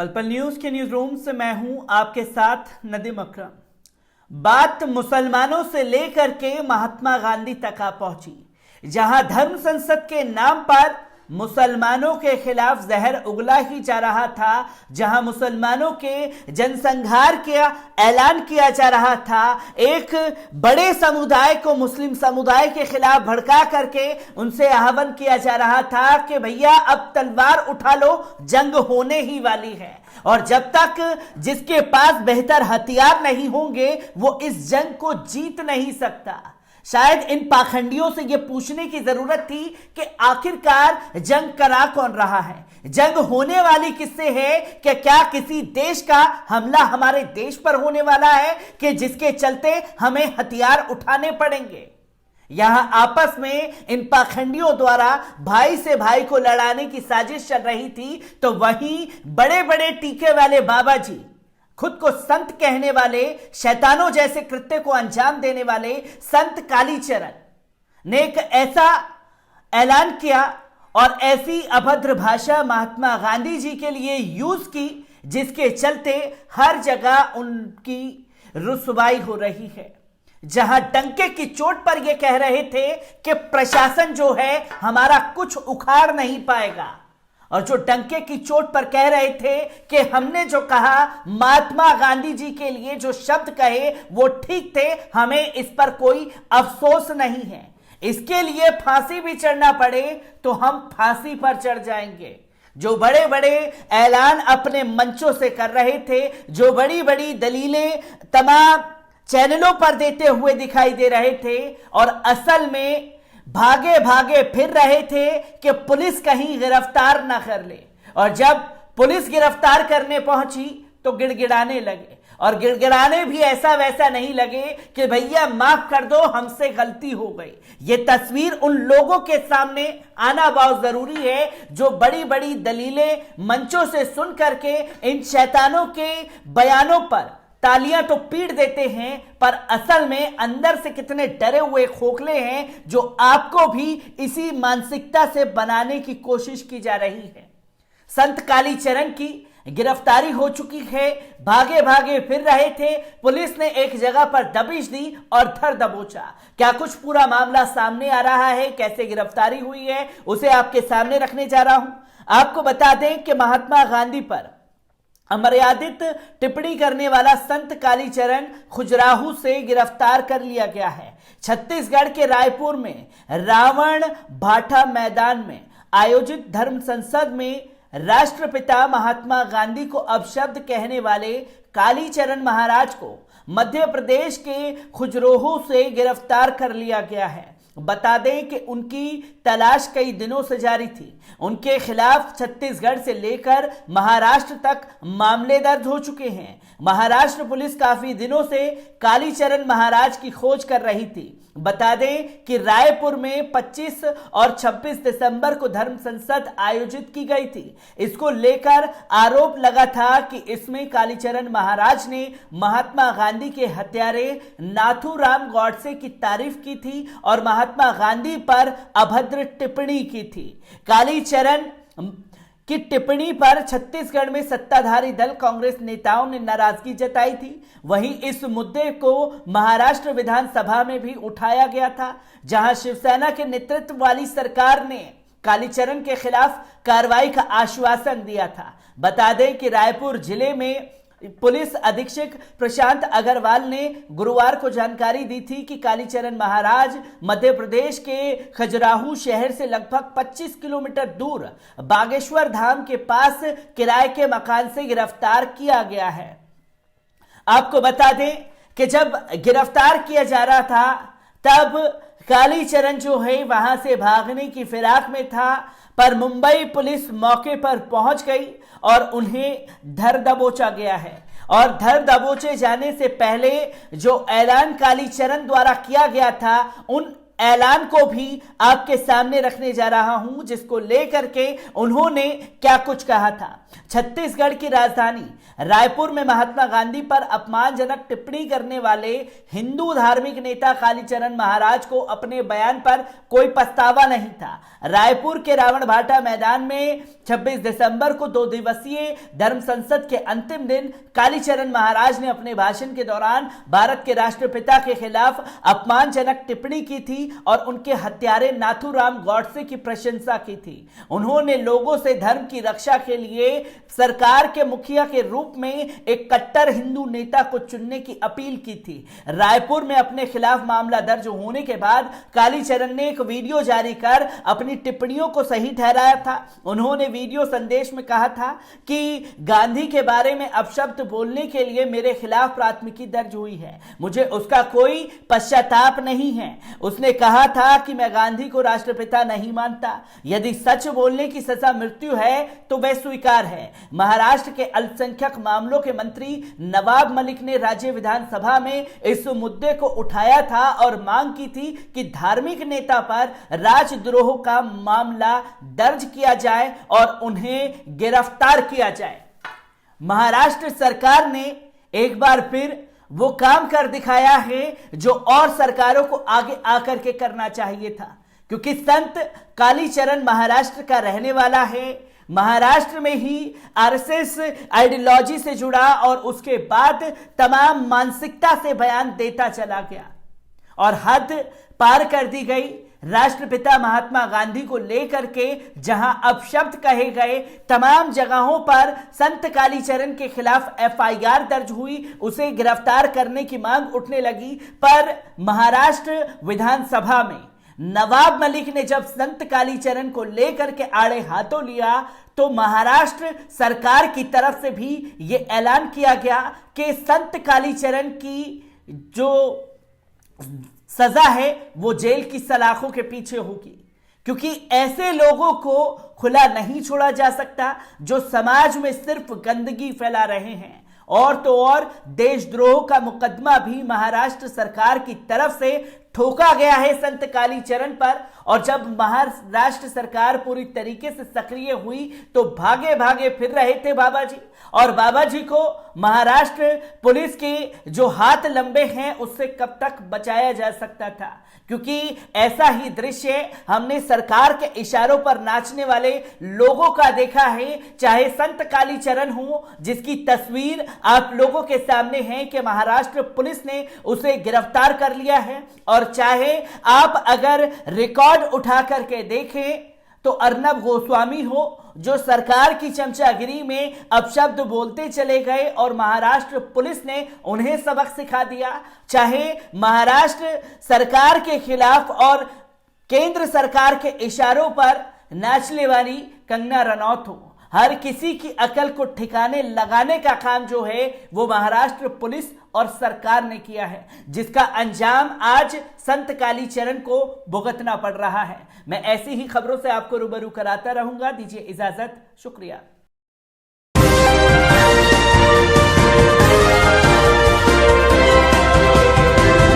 पल पल न्यूज के न्यूज रूम से मैं हूं आपके साथ नदीम अकरम। बात मुसलमानों से लेकर के महात्मा गांधी तक आ पहुंची, जहां धर्म संसद के नाम पर मुसलमानों के खिलाफ जहर उगला ही जा रहा था, जहां मुसलमानों के जनसंहार का ऐलान किया जा रहा था। एक बड़े समुदाय को मुस्लिम समुदाय के खिलाफ भड़का करके उनसे आह्वान किया जा रहा था कि भैया अब तलवार उठा लो, जंग होने ही वाली है। और जब तक जिसके पास बेहतर हथियार नहीं होंगे वो इस जंग को जीत नहीं सकता। शायद इन पाखंडियों से यह पूछने की जरूरत थी कि आखिरकार जंग करा कौन रहा है, जंग होने वाली किससे है, कि क्या किसी देश का हमला हमारे देश पर होने वाला है कि जिसके चलते हमें हथियार उठाने पड़ेंगे। यहां आपस में इन पाखंडियों द्वारा भाई से भाई को लड़ाने की साजिश चल रही थी, तो वहीं बड़े बड़े टीके वाले बाबा जी, खुद को संत कहने वाले, शैतानों जैसे कृत्य को अंजाम देने वाले संत कालीचरण ने एक ऐसा ऐलान किया और ऐसी अभद्र भाषा महात्मा गांधी जी के लिए यूज की, जिसके चलते हर जगह उनकी रुसवाई हो रही है। जहां डंके की चोट पर यह कह रहे थे कि प्रशासन जो है हमारा कुछ उखाड़ नहीं पाएगा, और जो डंके की चोट पर कह रहे थे कि हमने जो कहा, महात्मा गांधी जी के लिए जो शब्द कहे वो ठीक थे, हमें इस पर कोई अफसोस नहीं है। इसके लिए फांसी भी चढ़ना पड़े तो हम फांसी पर चढ़ जाएंगे। जो बड़े बड़े ऐलान अपने मंचों से कर रहे थे, जो बड़ी बड़ी दलीलें तमाम चैनलों पर देते हुए दिखाई दे रहे थे, और असल में भागे भागे फिर रहे थे कि पुलिस कहीं गिरफ्तार ना कर ले। और जब पुलिस गिरफ्तार करने पहुंची तो गिड़गिड़ाने लगे, और गिड़गिड़ाने भी ऐसा वैसा नहीं लगे कि भैया माफ कर दो, हमसे गलती हो गई। ये तस्वीर उन लोगों के सामने आना बहुत जरूरी है जो बड़ी बड़ी दलीलें मंचों से सुन करके इन शैतानों के बयानों पर तालियां तो पीट देते हैं, पर असल में अंदर से कितने डरे हुए खोखले हैं, जो आपको भी इसी मानसिकता से बनाने की कोशिश की जा रही है। संत कालीचरण की गिरफ्तारी हो चुकी है, भागे भागे फिर रहे थे, पुलिस ने एक जगह पर दबिश दी और धर दबोचा। क्या कुछ पूरा मामला सामने आ रहा है, कैसे गिरफ्तारी हुई है, उसे आपके सामने रखने जा रहा हूं। आपको बता दें कि महात्मा गांधी पर अमर्यादित टिप्पणी करने वाला संत कालीचरण खुजराहो से गिरफ्तार कर लिया गया है। छत्तीसगढ़ के रायपुर में रावण भाठा मैदान में आयोजित धर्म संसद में राष्ट्रपिता महात्मा गांधी को अपशब्द कहने वाले कालीचरण महाराज को मध्य प्रदेश के खुजराहो से गिरफ्तार कर लिया गया है। बता दें कि उनकी तलाश कई दिनों से जारी थी। उनके खिलाफ छत्तीसगढ़ से लेकर महाराष्ट्र तक मामले दर्ज हो चुके हैं। महाराष्ट्र पुलिस काफी दिनों से कालीचरण महाराज की खोज कर रही थी। बता दें कि रायपुर में 25 और 26 दिसंबर को धर्म संसद आयोजित की गई थी। इसको लेकर आरोप लगा था कि इसमें कालीचरण महाराज ने महात्मा गांधी के हत्यारे नाथूराम गॉडसे की तारीफ की थी और महात्मा गांधी पर अभद्र टिप्पणी की थी। कालीचरण की टिप्पणी पर छत्तीसगढ़ में सत्ताधारी दल कांग्रेस नेताओं ने नाराजगी जताई थी। वहीं इस मुद्दे को महाराष्ट्र विधानसभा में भी उठाया गया था, जहां शिवसेना के नेतृत्व वाली सरकार ने कालीचरण के खिलाफ कार्रवाई का आश्वासन दिया था। बता दें कि रायपुर जिले में पुलिस अधीक्षक प्रशांत अग्रवाल ने गुरुवार को जानकारी दी थी कि कालीचरण महाराज मध्य प्रदेश के खजुराहो शहर से लगभग 25 किलोमीटर दूर बागेश्वर धाम के पास किराए के मकान से गिरफ्तार किया गया है। आपको बता दें कि जब गिरफ्तार किया जा रहा था तब कालीचरण जो है वहां से भागने की फिराक में था, पर मुंबई पुलिस मौके पर पहुंच गई और उन्हें धर दबोचा गया है। और धर दबोचे जाने से पहले जो ऐलान कालीचरण द्वारा किया गया था, उन ऐलान को भी आपके सामने रखने जा रहा हूं, जिसको लेकर के उन्होंने क्या कुछ कहा था। छत्तीसगढ़ की राजधानी रायपुर में महात्मा गांधी पर अपमानजनक टिप्पणी करने वाले हिंदू धार्मिक नेता कालीचरण महाराज को अपने बयान पर कोई पछतावा नहीं था। रायपुर के रावण भाटा मैदान में 26 दिसंबर को 2 दिवसीय धर्म संसद के अंतिम दिन कालीचरण महाराज ने अपने भाषण के दौरान भारत के राष्ट्रपिता के खिलाफ अपमानजनक टिप्पणी की थी और उनके हत्यारे नाथूराम गॉडसे की प्रशंसा की थी। उन्होंने लोगों से धर्म की रक्षा के लिए सरकार के मुखिया के रूप में एक कट्टर हिंदू नेता को चुनने की अपील की थी। रायपुर में अपने खिलाफ मामला दर्ज होने के बाद कालीचरण ने एक वीडियो जारी कर अपनी टिप्पणियों को सही ठहराया था। उन्होंने वीडियो संदेश में कहा था कि गांधी के बारे में अपशब्द बोलने के लिए मेरे खिलाफ प्राथमिकी दर्ज हुई है, मुझे उसका कोई पश्चाताप नहीं है। उसने कहा था कि मैं गांधी को राष्ट्रपिता नहीं मानता। यदि सच बोलने की सजा मृत्यु है तो वह स्वीकार है। महाराष्ट्र के अल्पसंख्यक मामलों के मंत्री नवाब मलिक ने राज्य विधानसभा में इस मुद्दे को उठाया था और मांग की थी कि धार्मिक नेता पर राजद्रोह का मामला दर्ज किया जाए और उन्हें गिरफ्तार किया जाए। महाराष्ट्र सरकार ने एक बार फिर वो काम कर दिखाया है जो और सरकारों को आगे आकर के करना चाहिए था, क्योंकि संत कालीचरण महाराष्ट्र का रहने वाला है। महाराष्ट्र में ही आरएसएस आइडियोलॉजी से जुड़ा और उसके बाद तमाम मानसिकता से बयान देता चला गया और हद पार कर दी गई। राष्ट्रपिता महात्मा गांधी को लेकर के जहां अपशब्द कहे गए, तमाम जगहों पर संत कालीचरण के खिलाफ एफआईआर दर्ज हुई, उसे गिरफ्तार करने की मांग उठने लगी। पर महाराष्ट्र विधानसभा में नवाब मलिक ने जब संत कालीचरण को लेकर के आड़े हाथों लिया तो महाराष्ट्र सरकार की तरफ से भी यह ऐलान किया गया कि संत कालीचरण की जो सजा है वो जेल की सलाखों के पीछे होगी, क्योंकि ऐसे लोगों को खुला नहीं छोड़ा जा सकता जो समाज में सिर्फ गंदगी फैला रहे हैं। और तो और देशद्रोह का मुकदमा भी महाराष्ट्र सरकार की तरफ से ठोका गया है संत कालीचरण पर। और जब महाराष्ट्र सरकार पूरी तरीके से सक्रिय हुई तो भागे भागे फिर रहे थे बाबा जी, और बाबा जी को महाराष्ट्र पुलिस के जो हाथ लंबे हैं उससे कब तक बचाया जा सकता था, क्योंकि ऐसा ही दृश्य हमने सरकार के इशारों पर नाचने वाले लोगों का देखा है। चाहे संत कालीचरण हो, जिसकी तस्वीर आप लोगों के सामने है कि महाराष्ट्र पुलिस ने उसे गिरफ्तार कर लिया है, और चाहे आप अगर रिकॉर्ड उठा करके देखें तो अर्नब गोस्वामी हो जो सरकार की चमचागिरी में अपशब्द बोलते चले गए और महाराष्ट्र पुलिस ने उन्हें सबक सिखा दिया। चाहे महाराष्ट्र सरकार के खिलाफ और केंद्र सरकार के इशारों पर नाचने वाली कंगना रनौत हो, हर किसी की अकल को ठिकाने लगाने का काम जो है वो महाराष्ट्र पुलिस और सरकार ने किया है, जिसका अंजाम आज संत कालीचरण को भुगतना पड़ रहा है। मैं ऐसी ही खबरों से आपको रूबरू कराता रहूंगा। दीजिए इजाजत, शुक्रिया।